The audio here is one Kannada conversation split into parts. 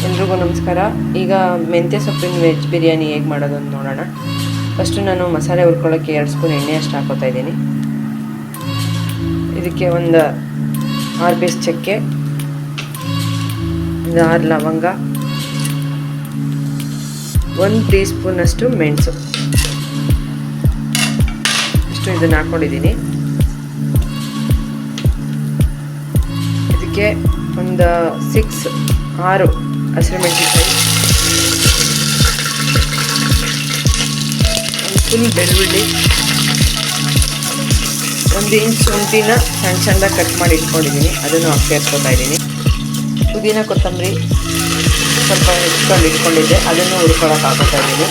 ಎಲ್ರಿಗೂ ನಮಸ್ಕಾರ. ಈಗ ಮೆಂತ್ಯ ಸೊಪ್ಪಿನ ವೆಜ್ ಬಿರಿಯಾನಿ ಹೇಗೆ ಮಾಡೋದು ಅಂತ ನೋಡೋಣ. ಫಸ್ಟು ನಾನು ಮಸಾಲೆ ಹುರ್ಕೊಳ್ಳೋಕ್ಕೆ 2 ಸ್ಪೂನ್ ಎಣ್ಣೆ ಅಷ್ಟು ಹಾಕೋತಾ ಇದ್ದೀನಿ. ಇದಕ್ಕೆ ಒಂದು 6 ಪೀಸ್ ಚಕ್ಕೆ, ಒಂದು 6 ಲವಂಗ, 1 ಟೀ ಸ್ಪೂನಷ್ಟು ಮೆಣಸು, ಇಷ್ಟು ಇದನ್ನು ಹಾಕ್ಕೊಂಡಿದ್ದೀನಿ. ಇದಕ್ಕೆ ಒಂದು 6 ಹಸಿರುಮೆಣಸಿನಕಾಯಿ, ಒಂದು ಫುಲ್ ಬೆಳ್ಳುಳ್ಳಿ, 1 ಇಂಚ್ ಶುಂಠಿನ ಸಣ್ಣದಾಗಿ ಕಟ್ ಮಾಡಿ ಇಟ್ಕೊಂಡಿದ್ದೀನಿ, ಅದನ್ನು ಸೇರಿಸ್ಕೊತಾ ಇದ್ದೀನಿ. ಪುದೀನ ಕೊತ್ತಂಬರಿ ಸ್ವಲ್ಪ ಹೆಚ್ಚಿಕೊಂಡು ಇಟ್ಕೊಂಡಿದ್ದೆ, ಅದನ್ನು ಹುರ್ಕೊಳಕ್ಕೆ ಹಾಕೋತಾ ಇದ್ದೀನಿ.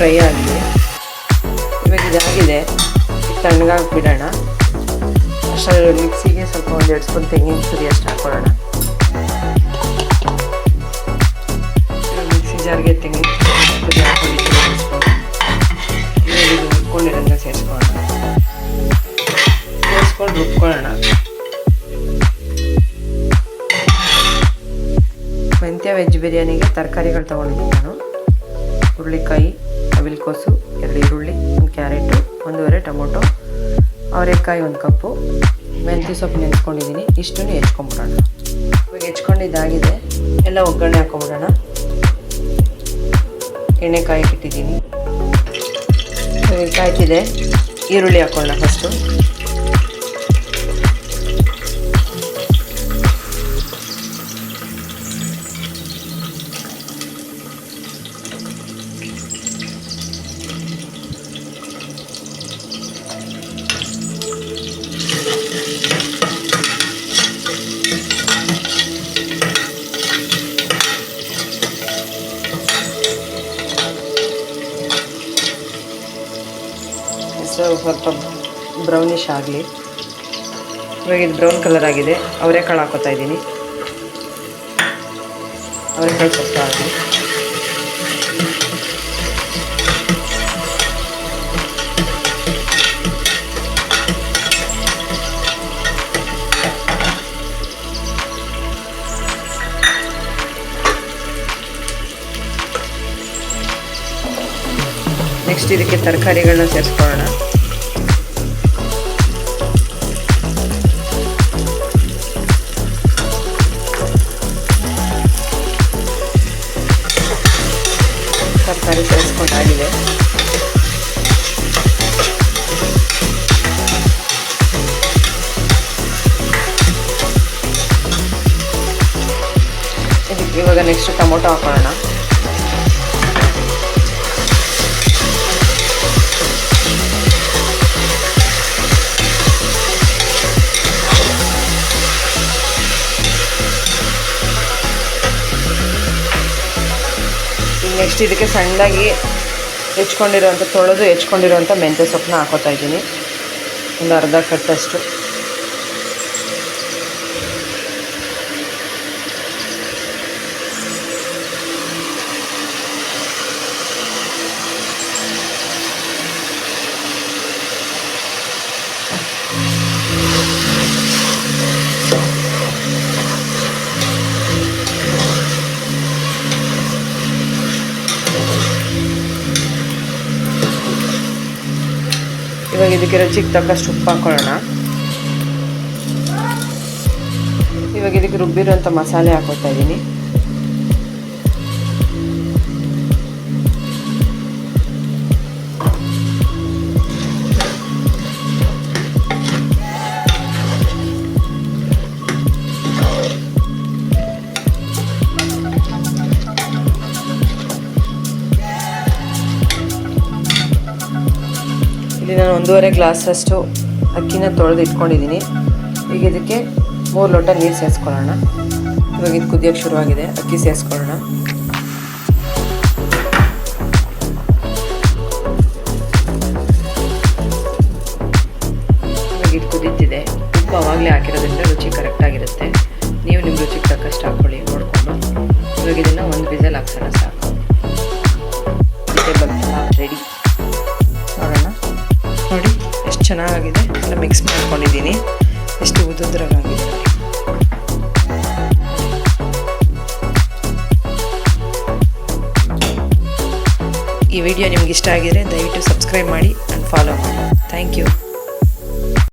ಫ್ರೈ ಆಗಿದೆ. ಇವಾಗ ಇದಾಗಿದೆ, ತಣ್ಣಗಾಗಿ ಬಿಡೋಣ. ಅಷ್ಟರಲ್ಲಿ ಮಿಕ್ಸಿಗೆ ಸ್ವಲ್ಪ 1-2 ಸ್ಪೂನ್ ತೆಂಗಿನ ತುರಿ ಅಷ್ಟು ಹಾಕೊಳ್ಳೋಣ. ಮಿಕ್ಸಿ ಜಾರ್ಗೆ ತೆಂಗಿನ ತುರಿ ಹಾಕೊಂಡಿದ್ದೀನಿ. ಇವಾಗ ಇದು ರುಬ್ಕೊಂಡಿರೋದನ್ನ ಸೇರಿಸ್ಕೊಳ್ಳೋಣ. ರುಬ್ಕೊಳ್ಳೋಣ. ಮೆಂತ್ಯ ವೆಜ್ ಬಿರಿಯಾನಿಗೆ ತರಕಾರಿಗಳು ತೊಗೊಂಡಿದ್ದೀನಿ ನಾನು. ಹುರುಳಿಕಾಯಿ, ಅವಿಲ್ಕೋಸು, 2 ಈರುಳ್ಳಿ, 1 ಕ್ಯಾರೆಟು, 1.5 ಟೊಮೊಟೊ, ಅವರೆಕಾಯಿ 1 ಕಪ್ಪು, ಮೆಂತ್ಯ ಸೊಪ್ಪು ನೆನೆಸ್ಕೊಂಡಿದ್ದೀನಿ. ಇಷ್ಟನ್ನು ಹೆಚ್ಕೊಂಬಿಡೋಣ. ಇವಾಗ ಹೆಚ್ಕೊಂಡಿದ್ದಾಗಿದೆ, ಎಲ್ಲ ಒಗ್ಗರಣೆ ಹಾಕೊಂಬಿಡೋಣ. ಎಣ್ಣೆ ಕಾಯಕ್ಕೆ ಇಟ್ಟಿದ್ದೀನಿ. ಕಾಯ್ತಿದೆ, ಈರುಳ್ಳಿ ಹಾಕೊಳ್ಳೋಣ ಫಸ್ಟು. ಸ್ವಲ್ಪ ಬ್ರೌನಿಷ್ ಆಗಲಿ. ಇವಾಗ ಇದು ಬ್ರೌನ್ ಕಲರ್ ಆಗಿದೆ. ಅವರೆಕಾಳು ಹಾಕೋತಾ ಇದ್ದೀನಿ. ಅವರೆಕಾಳು ಸ್ವಲ್ಪ ಆಗಲಿ. ನೆಕ್ಸ್ಟ್ ಇದಕ್ಕೆ ತರಕಾರಿಗಳನ್ನ ಸೇರಿಸ್ಕೊಳ್ಳೋಣ. ತರಕಾರಿ ಸೇರಿಸ್ಕೊಂಡಾಗಿದೆ. ಇದಕ್ಕೆ ಇವಾಗ ನೆಕ್ಸ್ಟ್ ಟೊಮೊಟೊ ಹಾಕೊಳ್ಳೋಣ. ನೆಕ್ಸ್ಟ್ ಇದಕ್ಕೆ ಸಣ್ಣದಾಗಿ ತೊಳೆದು ಹೆಚ್ಕೊಂಡಿರೋಂಥ ಮೆಂತ್ಯ ಸೊಪ್ಪನ್ನ ಹಾಕೋತಾ ಇದ್ದೀನಿ. ಒಂದು ಅರ್ಧ ಕಟ್ಟಷ್ಟು. ಇವಾಗ ಇದಕ್ಕೆ ರುಚಿಗೆ ತಕ್ಕಷ್ಟು ಉಪ್ಪು ಹಾಕೊಳ್ಳೋಣ. ಇವಾಗ ಇದಕ್ಕೆ ರುಬ್ಬಿರೋಂಥ ಮಸಾಲೆ ಹಾಕೋತಾ ಇದ್ದೀನಿ. ಇಲ್ಲಿ ನಾನು 1.5 ಗ್ಲಾಸಷ್ಟು ಅಕ್ಕಿನ ತೊಳೆದು ಇಟ್ಕೊಂಡಿದ್ದೀನಿ. ಈಗ ಇದಕ್ಕೆ 3 ಲೋಟ ನೀರು ಸೇರಿಸ್ಕೊಳ್ಳೋಣ. ಇವಾಗ ಇದು ಕುದಿಯೋಕ್ಕೆ ಶುರುವಾಗಿದೆ. ಅಕ್ಕಿ ಸೇರಿಸ್ಕೊಳ್ಳೋಣ. ಇವಾಗ ಇದು ಕುದೀತಿದೆ. ಉಪ್ಪು ಆವಾಗಲೇ ಹಾಕಿರೋದ್ರಿಂದ ರುಚಿ ಕರೆಕ್ಟಾಗಿರುತ್ತೆ. ನೀವು ನಿಮ್ಮ ರುಚಿಗೆ ತಕ್ಕಷ್ಟು ಹಾಕ್ಕೊಳ್ಳಿ ನೋಡಿಕೊಂಡು. ಇವಾಗ ಇದನ್ನು ಒಂದು ವಿಸಲ್ ಹಾಕ್ಸೋಣ ಸಾಕು. Vegetable pulao ready. ನೋಡೋಣ. ನೋಡಿ ಎಷ್ಟು ಚೆನ್ನಾಗಿದೆ. ಎಲ್ಲ ಮಿಕ್ಸ್ ಮಾಡ್ಕೊಂಡಿದ್ದೀನಿ. ಎಷ್ಟು ಉದುದ್ರಾಗಿದೆ. ಈ ವಿಡಿಯೋ ನಿಮ್ಗೆ ಇಷ್ಟ ಆಗಿದರೆ ದಯವಿಟ್ಟು ಸಬ್ಸ್ಕ್ರೈಬ್ ಮಾಡಿ ಆ್ಯಂಡ್ ಫಾಲೋ ಮಾಡಿ. Thank you.